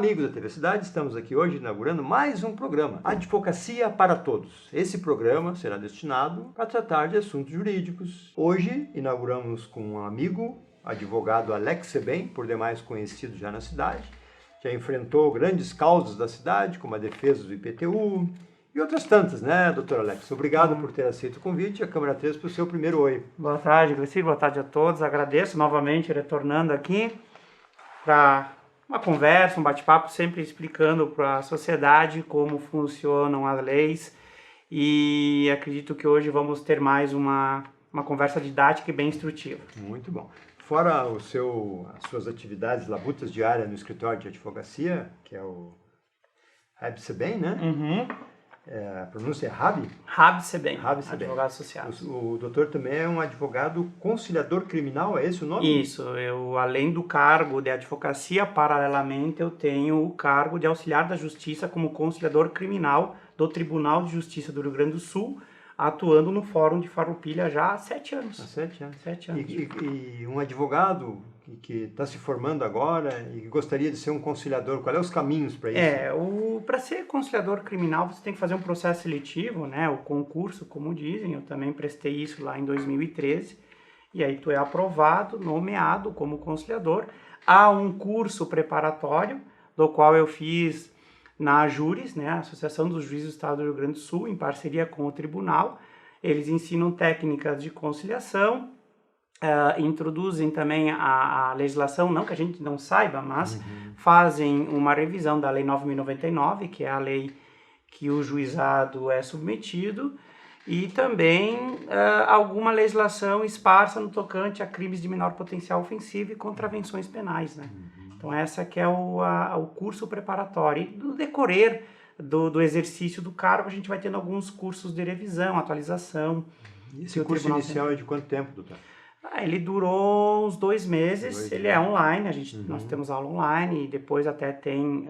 amigos da TV Cidade, estamos aqui hoje inaugurando mais um programa, Advocacia para Todos. Esse programa será destinado a tratar de assuntos jurídicos. Hoje inauguramos com um amigo, advogado Alex Sebem, por demais conhecido já na cidade. Já enfrentou grandes causas da cidade, como a defesa do IPTU e outras tantas, né, doutor Alex? Obrigado por ter aceito o convite. A Câmara 3 para o seu primeiro oi. Boa tarde, Gleici. Boa tarde a todos. Agradeço novamente retornando aqui para uma conversa, um bate-papo, sempre explicando para a sociedade como funcionam as leis, e acredito que hoje vamos ter mais uma conversa didática e bem instrutiva. Muito bom. Fora as suas atividades labutas diárias no escritório de advocacia, que é o Rab Sebem, né? Uhum. A pronúncia é Rab? Rab Sebem, advogado associado. O doutor também é um advogado conciliador criminal, é esse o nome? Isso, eu além do cargo de advocacia, paralelamente eu tenho o cargo de auxiliar da justiça como conciliador criminal do Tribunal de Justiça do Rio Grande do Sul, atuando no Fórum de Farroupilha já há 7 anos. Há 7 anos. 7 anos. E um advogado que está se formando agora e que gostaria de ser um conciliador, quais são os caminhos para isso? Para ser conciliador criminal você tem que fazer um processo seletivo, né? O concurso, como dizem, eu também prestei isso lá em 2013, e aí tu é aprovado, nomeado como conciliador. Há um curso preparatório, do qual eu fiz na Júris, né? A Associação dos Juízes do Estado do Rio Grande do Sul, em parceria com o tribunal. Eles ensinam técnicas de conciliação, introduzem também a legislação, não que a gente não saiba, mas fazem uma revisão da Lei 9.099, que é a lei que o juizado é submetido, e também alguma legislação esparsa no tocante a crimes de menor potencial ofensivo e contravenções penais, né? Então essa que é o curso preparatório. E no decorrer do exercício do cargo, a gente vai tendo alguns cursos de revisão, atualização. Esse curso inicial é de quanto tempo, doutor? Ele durou uns 2 meses, ele é online, nós temos aula online, e depois até tem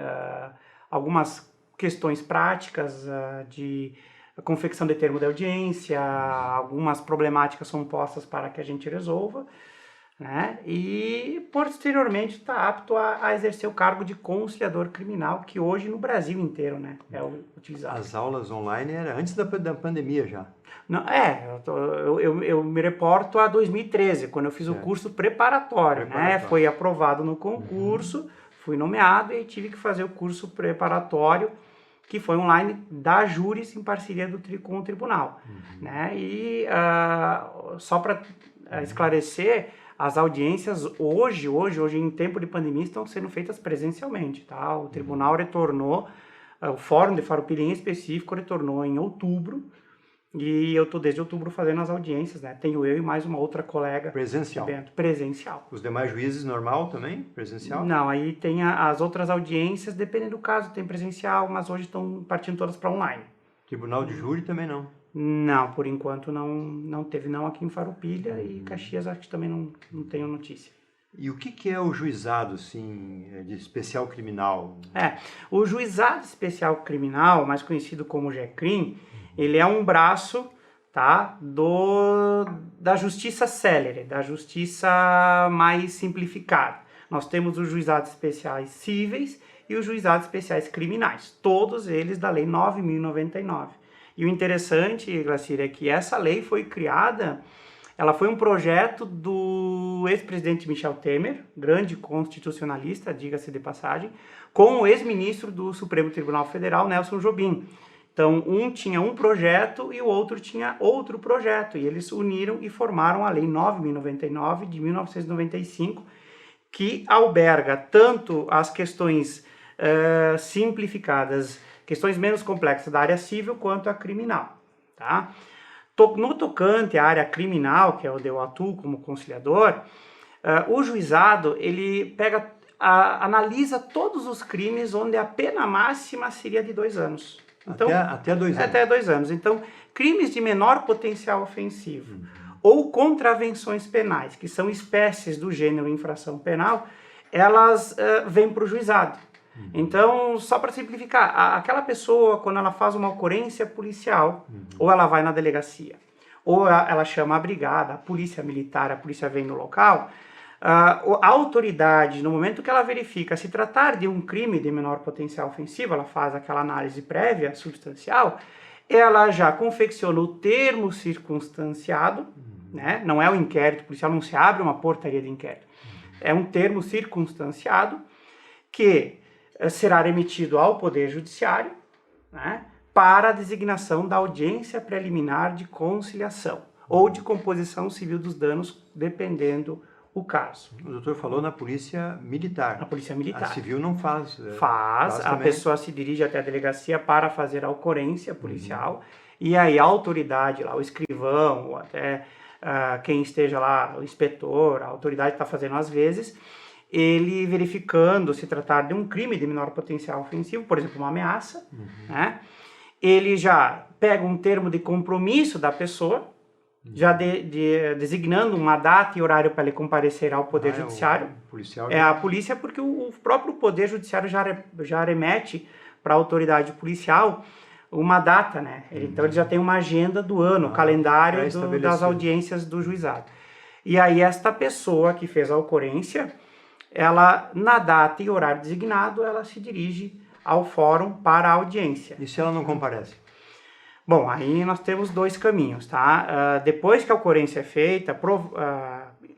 algumas questões práticas de confecção de termo de audiência, algumas problemáticas são postas para que a gente resolva, né? E posteriormente está apto a exercer o cargo de conciliador criminal, que hoje no Brasil inteiro, né, é utilizado. As aulas online era antes da pandemia já? Não, eu me reporto a 2013, quando eu fiz o curso preparatório, né? Foi aprovado no concurso, fui nomeado e tive que fazer o curso preparatório, que foi online da Júris em parceria com o tribunal, né? E só para esclarecer, as audiências hoje em tempo de pandemia estão sendo feitas presencialmente, tá? O tribunal retornou, o Fórum de Farroupilha em específico retornou em outubro, e eu estou desde outubro fazendo as audiências, né? Tenho eu e mais uma outra colega. Presencial? Presencial. Os demais juízes normal também? Presencial? Não, aí tem as outras audiências, dependendo do caso, tem presencial, mas hoje estão partindo todas para online. Tribunal de júri também não? Não, por enquanto não teve não aqui em Farroupilha, e Caxias acho que também não tenho notícia. E o que é o juizado, assim, de especial criminal? O juizado especial criminal, mais conhecido como JECRIM, ele é um braço, tá, da justiça célere, da justiça mais simplificada. Nós temos os juizados especiais cíveis e os juizados especiais criminais, todos eles da Lei 9.099. E o interessante, Glacir, é que essa lei foi criada, ela foi um projeto do ex-presidente Michel Temer, grande constitucionalista, diga-se de passagem, com o ex-ministro do Supremo Tribunal Federal, Nelson Jobim. Então, um tinha um projeto e o outro tinha outro projeto, e eles uniram e formaram a Lei 9.099 de 1995, que alberga tanto as questões simplificadas, questões menos complexas da área civil, quanto a criminal, tá? No tocante à área criminal, que é onde eu atuo como conciliador, o juizado, ele analisa todos os crimes onde a pena máxima seria de 2 anos. Então, até 2 anos? Até 2 anos. Então, crimes de menor potencial ofensivo ou contravenções penais, que são espécies do gênero infração penal, elas vêm para o juizado. Então, só para simplificar, aquela pessoa, quando ela faz uma ocorrência policial, ou ela vai na delegacia, ou ela chama a brigada, a polícia militar, a polícia vem no local, A autoridade, no momento que ela verifica se tratar de um crime de menor potencial ofensivo, ela faz aquela análise prévia, substancial, ela já confecciona o termo circunstanciado, né? Não é o inquérito policial, não se abre uma portaria de inquérito. É um termo circunstanciado que será remetido ao Poder Judiciário, né, para a designação da audiência preliminar de conciliação ou de composição civil dos danos, dependendo o caso. O doutor falou na polícia militar. A polícia militar. A civil não faz. Faz a também. pessoa se dirige até a delegacia para fazer a ocorrência policial, e aí a autoridade lá, o escrivão, ou até quem esteja lá, o inspetor, a autoridade está fazendo às vezes, ele verificando se tratar de um crime de menor potencial ofensivo, por exemplo, uma ameaça, né? Ele já pega um termo de compromisso da pessoa, já designando uma data e horário para ele comparecer ao Poder Judiciário. Policial é a polícia, porque o próprio Poder Judiciário já remete para a autoridade policial uma data, né? Então ele já tem uma agenda do ano, o calendário das audiências do juizado. E aí esta pessoa que fez a ocorrência, ela, na data e horário designado, ela se dirige ao fórum para a audiência. E se ela não comparece? Bom, aí nós temos dois caminhos, tá? Depois que a ocorrência é feita,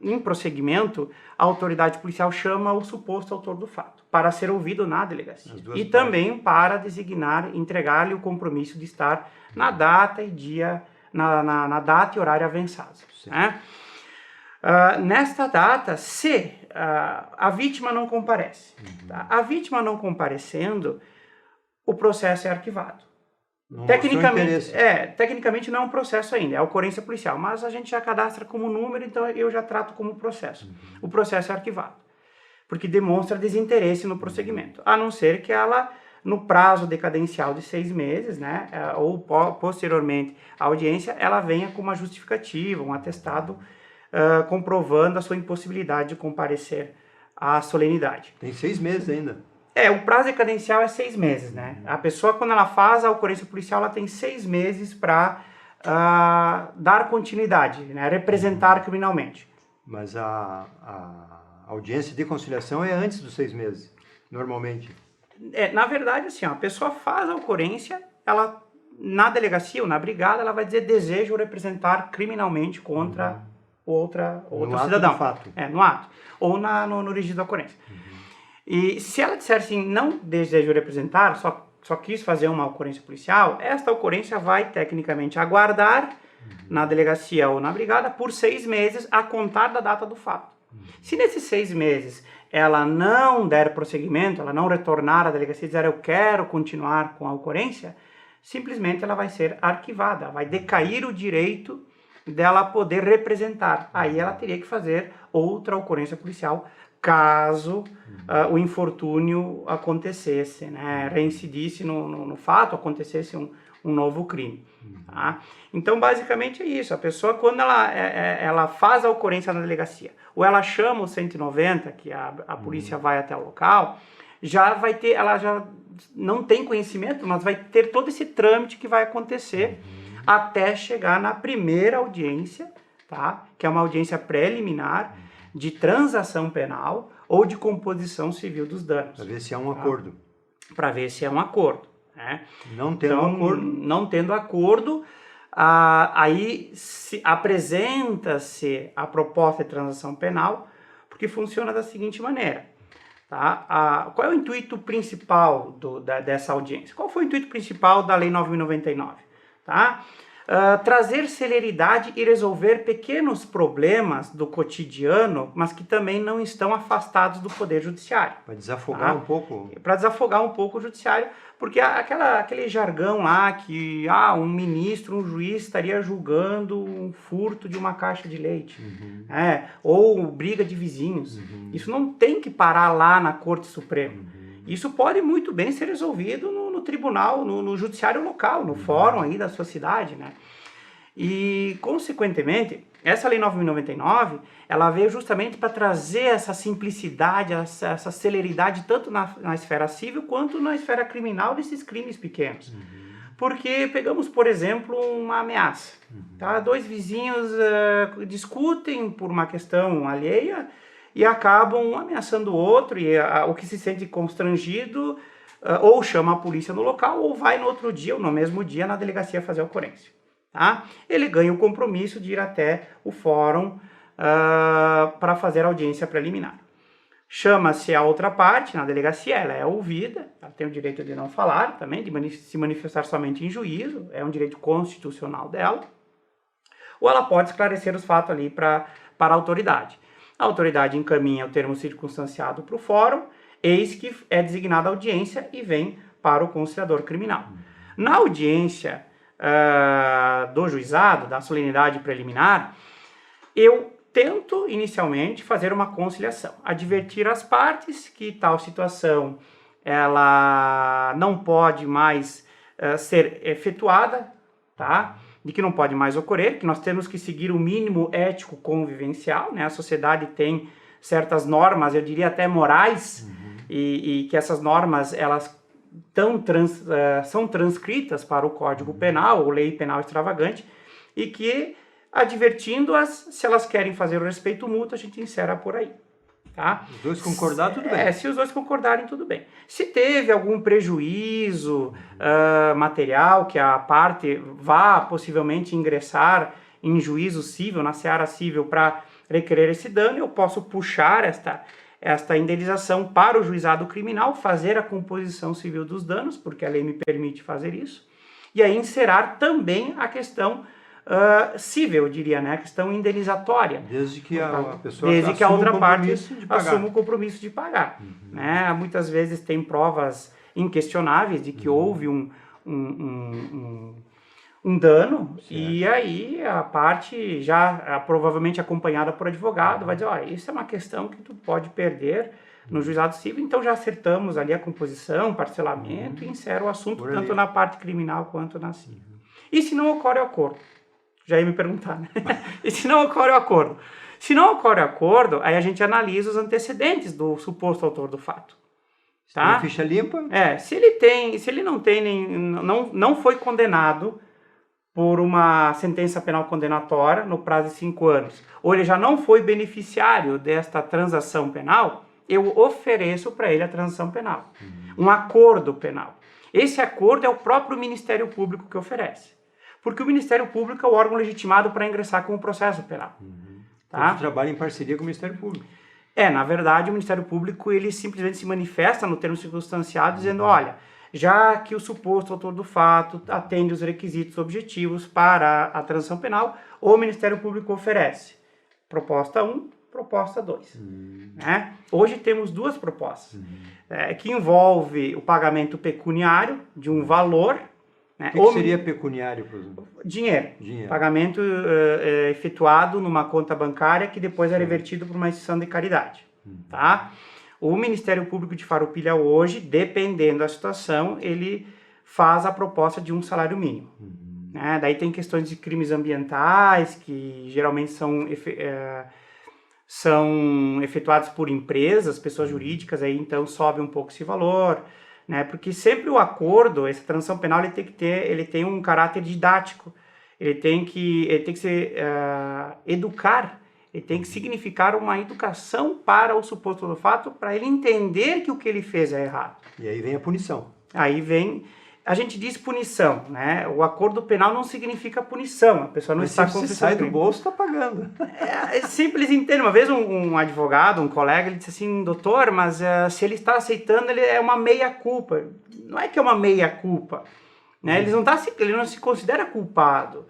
em prosseguimento, a autoridade policial chama o suposto autor do fato para ser ouvido na delegacia. E também para designar, entregar-lhe o compromisso de estar na data e dia, na data e horário avançados. Né? Nesta data, se a vítima não comparece, tá? A vítima não comparecendo, o processo é arquivado. Tecnicamente não é um processo ainda, é a ocorrência policial, mas a gente já cadastra como número, então eu já trato como processo. O processo é arquivado, porque demonstra desinteresse no prosseguimento, a não ser que ela, no prazo decadencial de 6 meses, né, ou posteriormente à audiência, ela venha com uma justificativa, um atestado comprovando a sua impossibilidade de comparecer à solenidade. Tem 6 meses ainda. O prazo decadencial é 6 meses, né? A pessoa, quando ela faz a ocorrência policial, ela tem 6 meses para dar continuidade, né? Representar criminalmente. Mas a audiência de conciliação é antes dos 6 meses, normalmente. Na verdade, assim, a pessoa faz a ocorrência, ela, na delegacia ou na brigada, ela vai dizer desejo representar criminalmente contra outro cidadão. No fato. No ato. Ou no registro da ocorrência. E se ela disser assim, não desejo representar, só quis fazer uma ocorrência policial, esta ocorrência vai tecnicamente aguardar na delegacia ou na brigada por 6 meses a contar da data do fato. Se nesses 6 meses ela não der prosseguimento, ela não retornar à delegacia e dizer eu quero continuar com a ocorrência, simplesmente ela vai ser arquivada, vai decair o direito dela poder representar. Aí ela teria que fazer outra ocorrência policial caso o infortúnio acontecesse, né, reincidisse no fato, acontecesse um novo crime. Tá? Então, basicamente é isso. A pessoa, quando ela faz a ocorrência na delegacia, ou ela chama o 190, que a polícia vai até o local, ela já não tem conhecimento, mas vai ter todo esse trâmite que vai acontecer até chegar na primeira audiência, tá? Que é uma audiência preliminar, de transação penal ou de composição civil dos danos. Para ver se há um acordo. Para ver se é um acordo. Né? Não tendo acordo. Não tendo acordo, aí apresenta-se a proposta de transação penal, porque funciona da seguinte maneira. Tá? Qual é o intuito principal dessa audiência? Qual foi o intuito principal da Lei 9.099? Tá? Trazer celeridade e resolver pequenos problemas do cotidiano, mas que também não estão afastados do Poder Judiciário. Para desafogar um pouco. Para desafogar um pouco o Judiciário, porque aquele jargão lá que um ministro, um juiz estaria julgando um furto de uma caixa de leite, ou briga de vizinhos. Isso não tem que parar lá na Corte Suprema. Isso pode muito bem ser resolvido no tribunal, no judiciário local, no fórum aí da sua cidade, né? E, consequentemente, essa Lei 9.099, ela veio justamente para trazer essa simplicidade, essa celeridade, tanto na esfera civil quanto na esfera criminal desses crimes pequenos. Porque pegamos, por exemplo, uma ameaça. Tá? 2 vizinhos discutem por uma questão alheia, e acabam um ameaçando o outro, e o que se sente constrangido ou chama a polícia no local, ou vai no outro dia, ou no mesmo dia, na delegacia fazer a ocorrência. Tá? Ele ganha o compromisso de ir até o fórum para fazer a audiência preliminar. Chama-se a outra parte na delegacia, ela é ouvida, ela tem o direito de não falar também, de se manifestar somente em juízo, é um direito constitucional dela, ou ela pode esclarecer os fatos ali para a autoridade. A autoridade encaminha o termo circunstanciado para o fórum, eis que é designada a audiência e vem para o conciliador criminal. Na audiência do juizado, da solenidade preliminar, eu tento inicialmente fazer uma conciliação, advertir as partes que tal situação ela não pode mais ser efetuada, tá? De que não pode mais ocorrer, que nós temos que seguir o mínimo ético convivencial, né? A sociedade tem certas normas, eu diria até morais, e que essas normas elas são transcritas para o Código Penal, ou Lei Penal Extravagante, e que, advertindo-as, se elas querem fazer o respeito mútuo, a gente encerra por aí. Tá? Os dois concordarem, tudo bem. Se os dois concordarem, tudo bem. Se teve algum prejuízo material, que a parte vá possivelmente ingressar em juízo civil, na seara civil, para requerer esse dano, eu posso puxar esta indenização para o juizado criminal, fazer a composição civil dos danos, porque a lei me permite fazer isso, e aí encerrar também a questão civil, eu diria, né? A questão indenizatória. Desde que a pessoa Desde que a outra parte assuma o compromisso de pagar. Né? Muitas vezes tem provas inquestionáveis de que houve um dano, certo. E aí a parte já provavelmente acompanhada por advogado vai dizer, isso é uma questão que tu pode perder no juizado civil, então já acertamos ali a composição, parcelamento e encerra o assunto tanto na parte criminal quanto na civil. E se não ocorre o acordo? Já ia me perguntar, né? E se não ocorre o acordo? Se não ocorre o acordo, aí a gente analisa os antecedentes do suposto autor do fato. Tá? Tem ficha limpa? Se ele não tem não foi condenado por uma sentença penal condenatória no prazo de 5 anos, ou ele já não foi beneficiário desta transação penal, eu ofereço para ele a transação penal. Um acordo penal. Esse acordo é o próprio Ministério Público que oferece. Porque o Ministério Público é o órgão legitimado para ingressar com o processo penal. Tá? Ele trabalha em parceria com o Ministério Público. Na verdade, o Ministério Público ele simplesmente se manifesta no termo circunstanciado dizendo, olha, já que o suposto autor do fato atende os requisitos objetivos para a transação penal, o Ministério Público oferece proposta 1, proposta 2. Né? Hoje temos duas propostas, que envolve o pagamento pecuniário de um valor. O que seria pecuniário, por exemplo? Dinheiro. Pagamento efetuado numa conta bancária que depois é revertido por uma instituição de caridade. Tá? O Ministério Público de Farroupilha hoje, dependendo da situação, ele faz a proposta de um salário mínimo. Né? Daí tem questões de crimes ambientais, que geralmente são efetuados por empresas, pessoas jurídicas, aí então sobe um pouco esse valor. Né? Porque sempre o acordo, essa transação penal, ele tem um caráter didático, ele tem que ser educar, ele tem que significar uma educação para o suposto do fato, para ele entender que o que ele fez é errado. E aí vem a punição. A gente diz punição, né? O acordo penal não significa punição, a pessoa não está confessando. Se sai do bolso, está pagando. É simples entender. Uma vez um advogado, um colega, ele disse assim, doutor, mas se ele está aceitando, ele é uma meia-culpa. Não é que é uma meia-culpa, né? Ele não se considera culpado.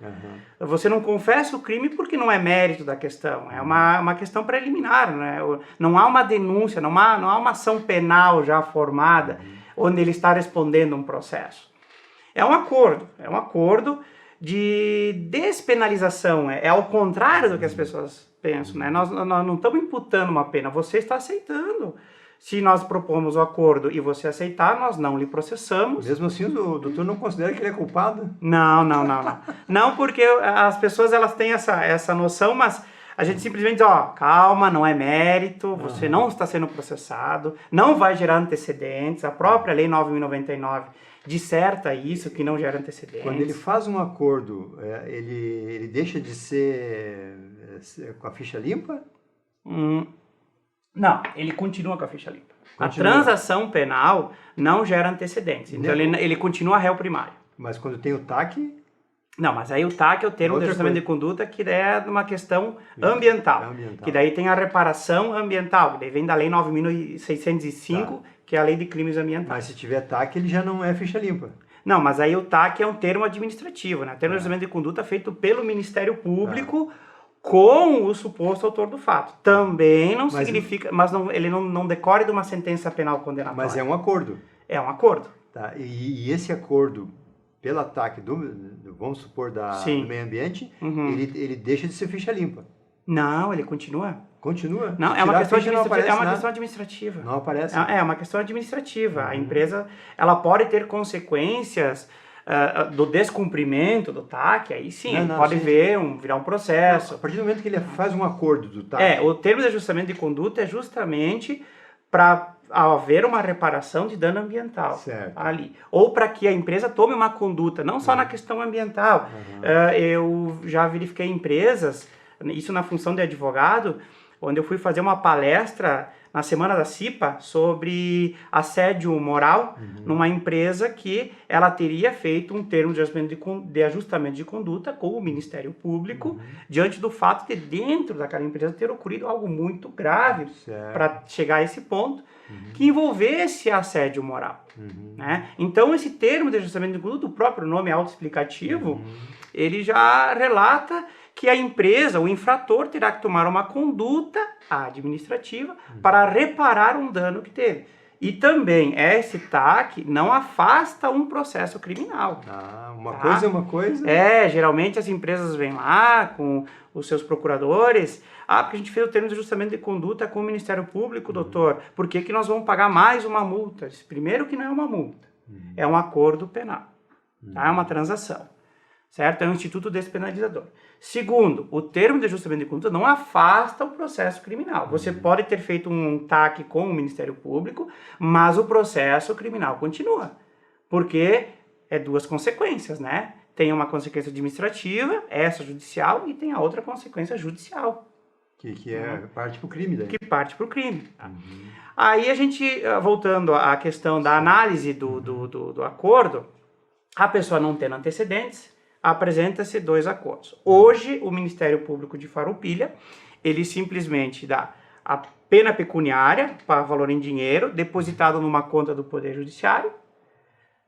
Você não confessa o crime porque não é mérito da questão, é uma questão preliminar, né? Não há uma denúncia, não há uma ação penal já formada, onde ele está respondendo um processo. É um acordo de despenalização, é ao contrário do que as pessoas pensam, né? Nós não estamos imputando uma pena, você está aceitando. Se nós propomos o acordo e você aceitar, nós não lhe processamos. Mesmo assim, o doutor não considera que ele é culpado? Não. Não, porque as pessoas elas têm essa noção, mas a gente simplesmente diz, calma, não é mérito, você não está sendo processado, não vai gerar antecedentes, a própria Lei 9.099 disserta isso, que não gera antecedentes. Quando ele faz um acordo, ele deixa de ser com a ficha limpa? Não, ele continua com a ficha limpa. Continua. A transação penal não gera antecedentes, então ele continua réu primário. Mas quando tem o TAC... Não, mas aí o TAC é o termo de ajustamento de conduta, que é uma questão ambiental. Que daí tem a reparação ambiental, que daí vem da Lei 9.605, que é a Lei de Crimes Ambientais. Mas se tiver TAC, ele já não é ficha limpa. Não, mas aí o TAC é um termo administrativo, né? Termo de ajustamento de conduta feito pelo Ministério Público com o suposto autor do fato. Também não significa... Mas ele não decorre de uma sentença penal condenatória. Mas é um acordo. É um acordo. Tá. E esse acordo... pelo ataque vamos supor, do meio ambiente, ele deixa de ser ficha limpa. Não, ele continua. Continua? Não, é uma questão administrativa. Não aparece? É uma questão administrativa. A empresa, ela pode ter consequências do descumprimento do TAC, aí sim, pode virar um processo. A partir do momento que ele faz um acordo do TAC... o termo de ajustamento de conduta é justamente para haver uma reparação de dano ambiental ali. Ou para que a empresa tome uma conduta, não só na questão ambiental. Eu já verifiquei empresas, isso na função de advogado, onde eu fui fazer uma palestra na semana da CIPA sobre assédio moral numa empresa que ela teria feito um termo de ajustamento de conduta com o Ministério Público diante do fato de dentro daquela empresa ter ocorrido algo muito grave para chegar a esse ponto que envolvesse assédio moral. Né? Então esse termo de ajustamento de conduta, o próprio nome é autoexplicativo, ele já relata que a empresa, o infrator, terá que tomar uma conduta administrativa para reparar um dano que teve. E também, esse TAC não afasta um processo criminal. Uma coisa é uma coisa? Geralmente as empresas vêm lá com os seus procuradores, porque a gente fez o termo de ajustamento de conduta com o Ministério Público, doutor, por que nós vamos pagar mais uma multa? Primeiro que não é uma multa, é um acordo penal, é uma transação. Certo? É um instituto despenalizador. Segundo, o termo de ajustamento de conduta não afasta o processo criminal. Você pode ter feito um TAC com o Ministério Público, mas o processo criminal continua. Porque é duas consequências, né? Tem uma consequência administrativa, essa judicial, e tem a outra consequência judicial. Que parte para o crime daí. Que parte para o crime. Aí a gente, voltando à questão da análise do acordo, a pessoa não tendo antecedentes, apresenta-se 2 acordos. Hoje, o Ministério Público de Farroupilha, ele simplesmente dá a pena pecuniária, para valor em dinheiro, depositado numa conta do Poder Judiciário,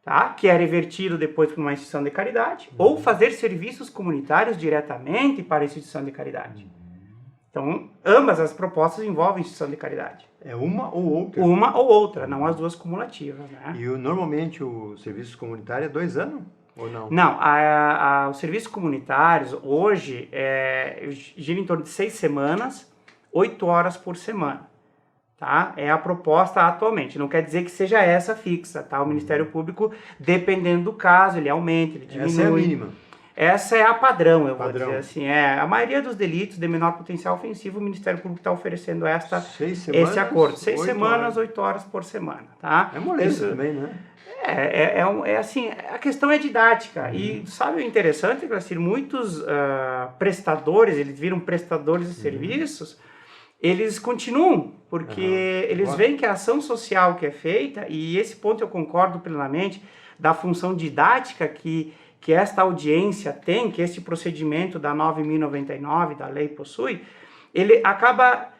tá? Que é revertido depois para uma instituição de caridade, ou fazer serviços comunitários diretamente para a instituição de caridade. Então, ambas as propostas envolvem instituição de caridade. É uma ou outra? Uma ou outra, não as duas cumulativas, né? E normalmente o serviço comunitário é 2 anos? Ou não? Não, os serviços comunitários hoje gira em torno de 6 semanas, 8 horas por semana. Tá? É a proposta atualmente. Não quer dizer que seja essa fixa. Tá? O Ministério Público, dependendo do caso, ele aumenta, ele diminui. Essa é a mínima. Essa é a padrão, vou dizer assim. A maioria dos delitos de menor potencial ofensivo, o Ministério Público está oferecendo esse acordo. 6 semanas, 8 horas por semana. Tá? É moleza também, né? Assim, a questão é didática. E sabe o interessante, Gracir? Muitos prestadores, eles viram prestadores de serviços, eles continuam, porque eles veem que a ação social que é feita, e esse ponto eu concordo plenamente, da função didática que esta audiência tem, que este procedimento da 9.099 da lei possui, ele acaba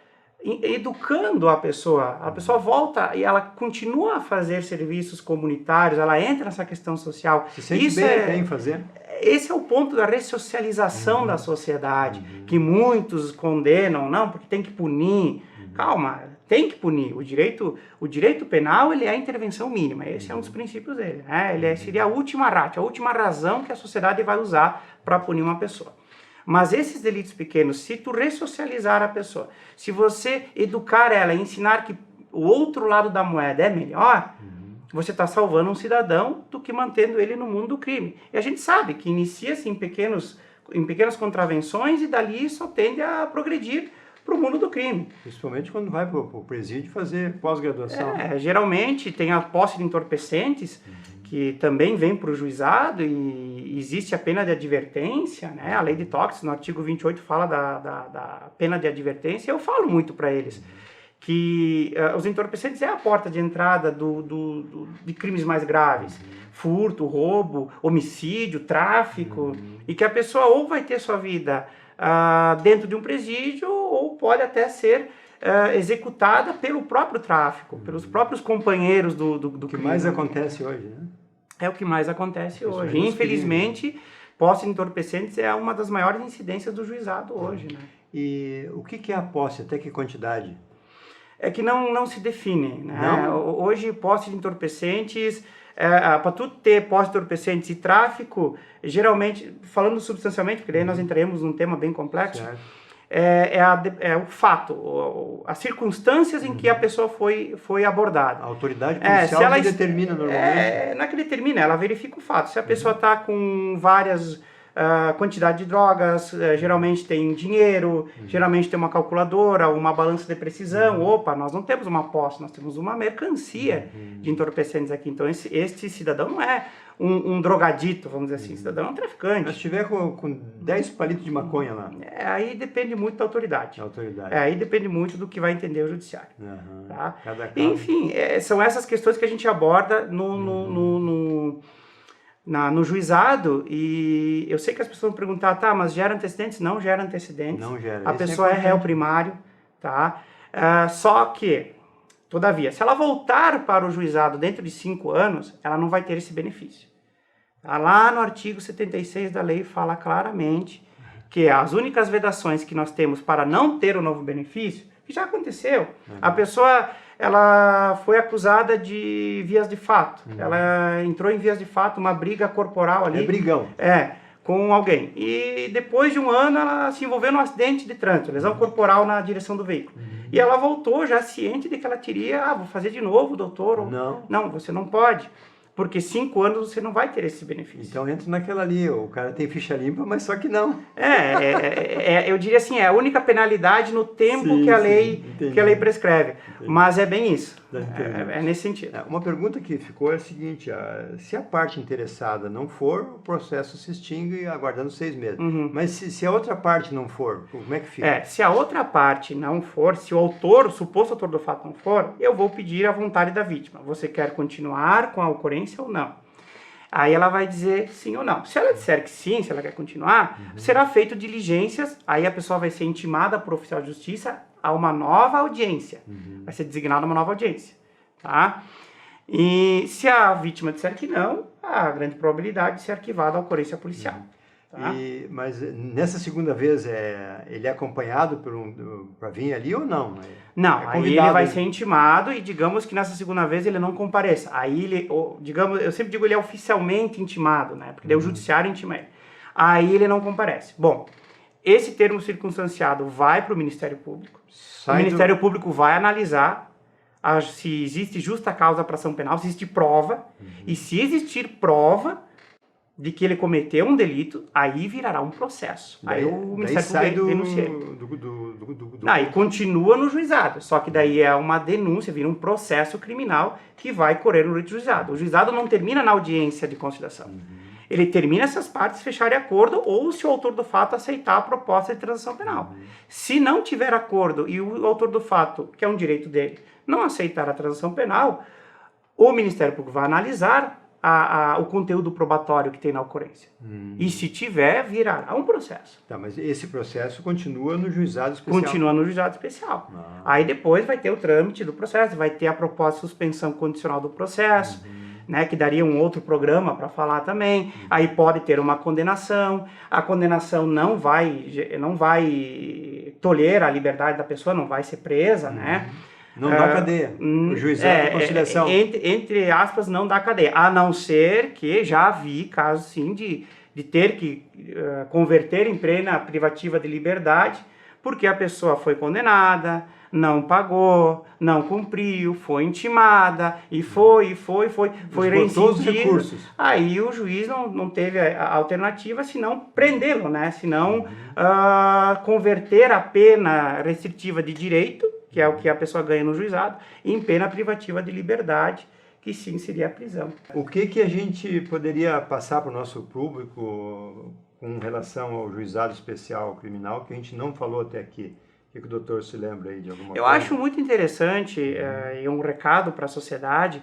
educando a pessoa volta e ela continua a fazer serviços comunitários, ela entra nessa questão social. Se sente bem em fazer. Esse é o ponto da ressocialização da sociedade, que muitos condenam, não, porque tem que punir. Calma, tem que punir. O direito penal, ele é a intervenção mínima, esse é um dos princípios dele, né? Ele seria a última ratio, a última razão que a sociedade vai usar para punir uma pessoa. Mas esses delitos pequenos, se tu ressocializar a pessoa, se você educar ela, ensinar que o outro lado da moeda é melhor, você está salvando um cidadão do que mantendo ele no mundo do crime. E a gente sabe que inicia-se em pequenas contravenções e dali só tende a progredir para o mundo do crime. Principalmente quando vai para o presídio fazer pós-graduação. Geralmente tem a posse de entorpecentes, que também vem para o juizado e existe a pena de advertência, né? A lei de tóxicos, no artigo 28, fala da pena de advertência, eu falo muito para eles. que os entorpecentes é a porta de entrada de crimes mais graves. Furto, roubo, homicídio, tráfico. E que a pessoa ou vai ter sua vida dentro de um presídio ou pode até ser executada pelo próprio tráfico, pelos próprios companheiros do O que crime. mais acontece hoje, né? É o que mais acontece Isso hoje. aí nos Infelizmente, posse de entorpecentes é uma das maiores incidências do juizado hoje, né? E o que é a posse? Até que quantidade? É que não se define, né? Não? Hoje, posse de entorpecentes, para tu ter posse de entorpecentes e tráfico, geralmente, falando substancialmente, porque daí nós entraremos num tema bem complexo, Certo. é o fato, as circunstâncias em que a pessoa foi abordada. A autoridade Se policial ela que determina normalmente. não é que determina, ela verifica o fato. Se a pessoa está com várias quantidade de drogas, geralmente tem dinheiro, geralmente tem uma calculadora, uma balança de precisão. Opa, nós não temos uma posse, nós temos uma mercancia de entorpecentes aqui. Então, este cidadão não é um drogadito, vamos dizer assim, o cidadão é um traficante. Mas se tiver com 10 palitos de maconha lá. Aí depende muito da autoridade. A autoridade. Aí depende muito do que vai entender o judiciário. Uhum. Tá? Cada caso. Enfim, são essas questões que a gente aborda no juizado, e eu sei que as pessoas vão perguntar, tá, mas gera antecedentes? Não gera antecedentes. Não gera. A pessoa é réu primário, tá? Só que, todavia, se ela voltar para o juizado dentro de 5 anos, ela não vai ter esse benefício. Tá? Lá no artigo 76 da lei fala claramente que as únicas vedações que nós temos para não ter o novo benefício, que já aconteceu, a pessoa ela foi acusada de vias de fato, ela entrou em vias de fato, uma briga corporal ali. É brigão. Com alguém. E depois de 1 ano ela se envolveu num acidente de trânsito, lesão corporal na direção do veículo. E ela voltou já ciente de que ela teria, vou fazer de novo, doutor. Não, você não pode. Porque 5 anos você não vai ter esse benefício. Então entra naquela ali, o cara tem ficha limpa, mas só que não. Eu diria assim, é a única penalidade no tempo que a lei prescreve. Entendi. Mas é bem isso. É nesse sentido. Uma pergunta que ficou é a seguinte, se a parte interessada não for, o processo se extingue aguardando 6 meses. Mas se a outra parte não for, como é que fica? Se a outra parte não for, se o suposto autor do fato não for, eu vou pedir a vontade da vítima. Você quer continuar com a ocorrência ou não? Aí ela vai dizer sim ou não. Se ela disser que sim, se ela quer continuar, será feito diligências, aí a pessoa vai ser intimada por oficial de justiça a uma nova audiência. Vai ser designada uma nova audiência. Tá? E se a vítima disser que não, há grande probabilidade de ser arquivada a ocorrência policial. Tá? Mas nessa segunda vez, ele é acompanhado para vir ali ou não? Não, aí ele vai ser intimado e digamos que nessa segunda vez ele não compareça. Aí ele, eu sempre digo ele é oficialmente intimado, né? Porque daí o judiciário intima ele. Aí ele não comparece. Bom, esse termo circunstanciado vai para o Ministério Público. O Ministério Público vai analisar se existe justa causa para ação penal, se existe prova. E se existir prova de que ele cometeu um delito, aí virará um processo. Aí o Ministério Público denuncia. Aí continua no juizado, só que daí é uma denúncia, vira um processo criminal que vai correr no juizado. O juizado não termina na audiência de conciliação. Ele termina se as partes fecharem acordo ou se o autor do fato aceitar a proposta de transação penal. Se não tiver acordo e o autor do fato, que é um direito dele, não aceitar a transação penal, o Ministério Público vai analisar o conteúdo probatório que tem na ocorrência. E se tiver, virará um processo. Tá, mas esse processo continua no juizado especial? Continua no juizado especial. Aí depois vai ter o trâmite do processo, vai ter a proposta de suspensão condicional do processo, né, que daria um outro programa para falar também. Aí pode ter uma condenação. A condenação não vai tolher a liberdade da pessoa, não vai ser presa, né? Não dá cadeia. O juizado de conciliação. Entre aspas, não dá cadeia. A não ser que já vi casos, sim, de ter que converter em pena privativa de liberdade, porque a pessoa foi condenada, não pagou, não cumpriu, foi intimada, e foi reincidido. Aí o juiz não teve a alternativa senão prendê-lo, né? Senão converter a pena restritiva de direito, que é o que a pessoa ganha no juizado, em pena privativa de liberdade, que sim seria a prisão. O que a gente poderia passar para o nosso público com relação ao juizado especial criminal, que a gente não falou até aqui? O que o doutor se lembra aí de alguma coisa? Eu acho muito interessante e um recado para a sociedade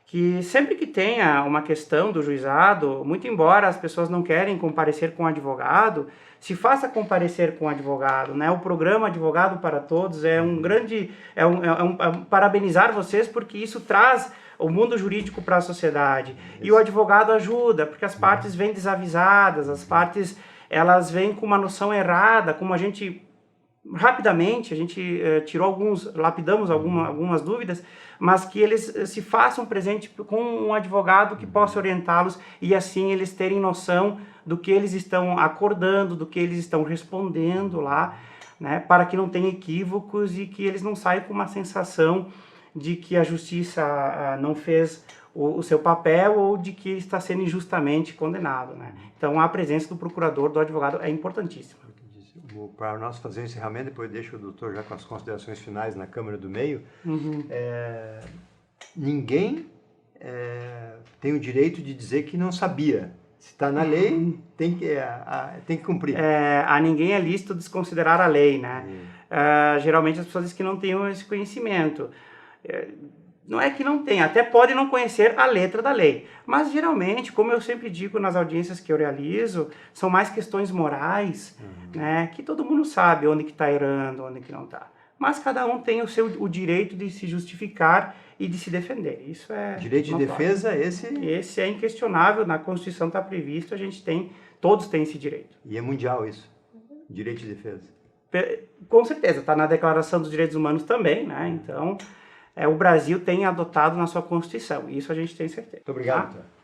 que sempre que tenha uma questão do juizado, muito embora as pessoas não querem comparecer com o advogado, se faça comparecer com o advogado, né? O programa Advogado para Todos é um grande, parabenizar vocês porque isso traz o mundo jurídico para a sociedade. E o advogado ajuda, porque as partes vêm desavisadas, as partes elas vêm com uma noção errada, como a gente rapidamente, a gente lapidamos algumas dúvidas, mas que eles se façam presente com um advogado que possa orientá-los e assim eles terem noção do que eles estão acordando, do que eles estão respondendo lá, né, para que não tenha equívocos e que eles não saiam com uma sensação de que a justiça não fez o seu papel ou de que está sendo injustamente condenado, né? Então a presença do procurador, do advogado é importantíssima. Para nós fazer o encerramento, depois deixo o doutor já com as considerações finais na Câmara do Meio. Ninguém tem o direito de dizer que não sabia. Se está na lei, tem que cumprir. A ninguém é lícito desconsiderar a lei, né? Geralmente as pessoas dizem que não têm esse conhecimento. Não é que não tem, até pode não conhecer a letra da lei. Mas geralmente, como eu sempre digo nas audiências que eu realizo, são mais questões morais, né? Que todo mundo sabe onde que está errando, onde que não está. Mas cada um tem o direito de se justificar e de se defender. Isso é... Direito de defesa, Esse é inquestionável, na Constituição está previsto, todos têm esse direito. E é mundial isso, direito de defesa. Com certeza, está na Declaração dos Direitos Humanos também, né? Então... o Brasil tem adotado na sua Constituição. Isso a gente tem certeza. Muito obrigado, doutor.